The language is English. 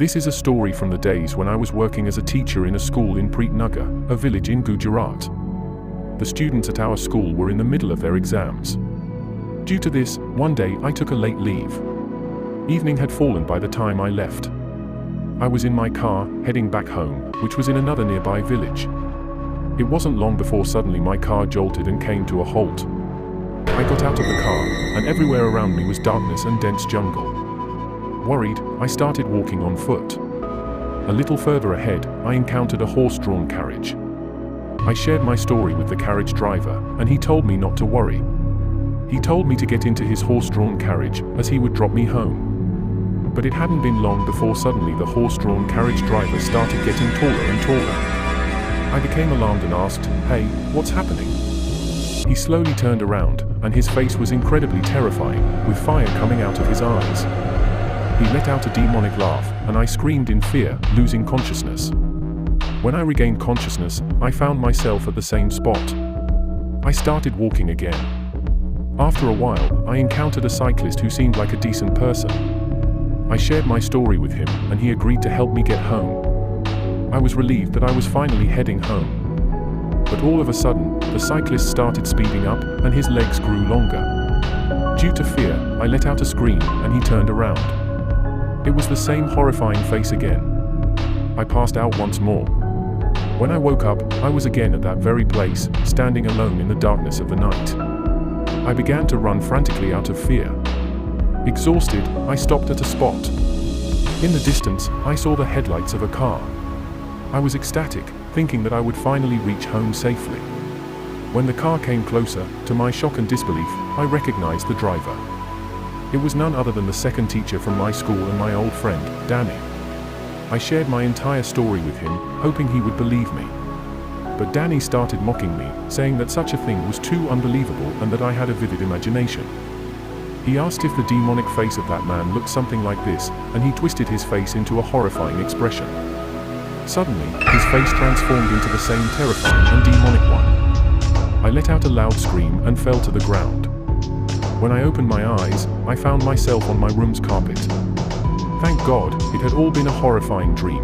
This is a story from the days when I was working as a teacher in a school in Preetnagar, a village in Gujarat. The students at our school were in the middle of their exams. Due to this, one day I took a late leave. Evening had fallen by the time I left. I was in my car, heading back home, which was in another nearby village. It wasn't long before suddenly my car jolted and came to a halt. I got out of the car, and everywhere around me was darkness and dense jungle. Worried, I started walking on foot. A little further ahead, I encountered a horse-drawn carriage. I shared my story with the carriage driver, and he told me not to worry. He told me to get into his horse-drawn carriage, as he would drop me home. But it hadn't been long before suddenly the horse-drawn carriage driver started getting taller and taller. I became alarmed and asked, "Hey, what's happening?" He slowly turned around, and his face was incredibly terrifying, with fire coming out of his eyes. He let out a demonic laugh, and I screamed in fear, losing consciousness. When I regained consciousness, I found myself at the same spot. I started walking again. After a while, I encountered a cyclist who seemed like a decent person. I shared my story with him, and he agreed to help me get home. I was relieved that I was finally heading home. But all of a sudden, the cyclist started speeding up, and his legs grew longer. Due to fear, I let out a scream, and he turned around. It was the same horrifying face again. I passed out once more. When I woke up, I was again at that very place, standing alone in the darkness of the night. I began to run frantically out of fear. Exhausted, I stopped at a spot. In the distance, I saw the headlights of a car. I was ecstatic, thinking that I would finally reach home safely. When the car came closer, to my shock and disbelief, I recognized the driver. It was none other than the second teacher from my school and my old friend, Danny. I shared my entire story with him, hoping he would believe me. But Danny started mocking me, saying that such a thing was too unbelievable and that I had a vivid imagination. He asked if the demonic face of that man looked something like this, and he twisted his face into a horrifying expression. Suddenly, his face transformed into the same terrifying and demonic one. I let out a loud scream and fell to the ground. When I opened my eyes, I found myself on my room's carpet. Thank God, it had all been a horrifying dream.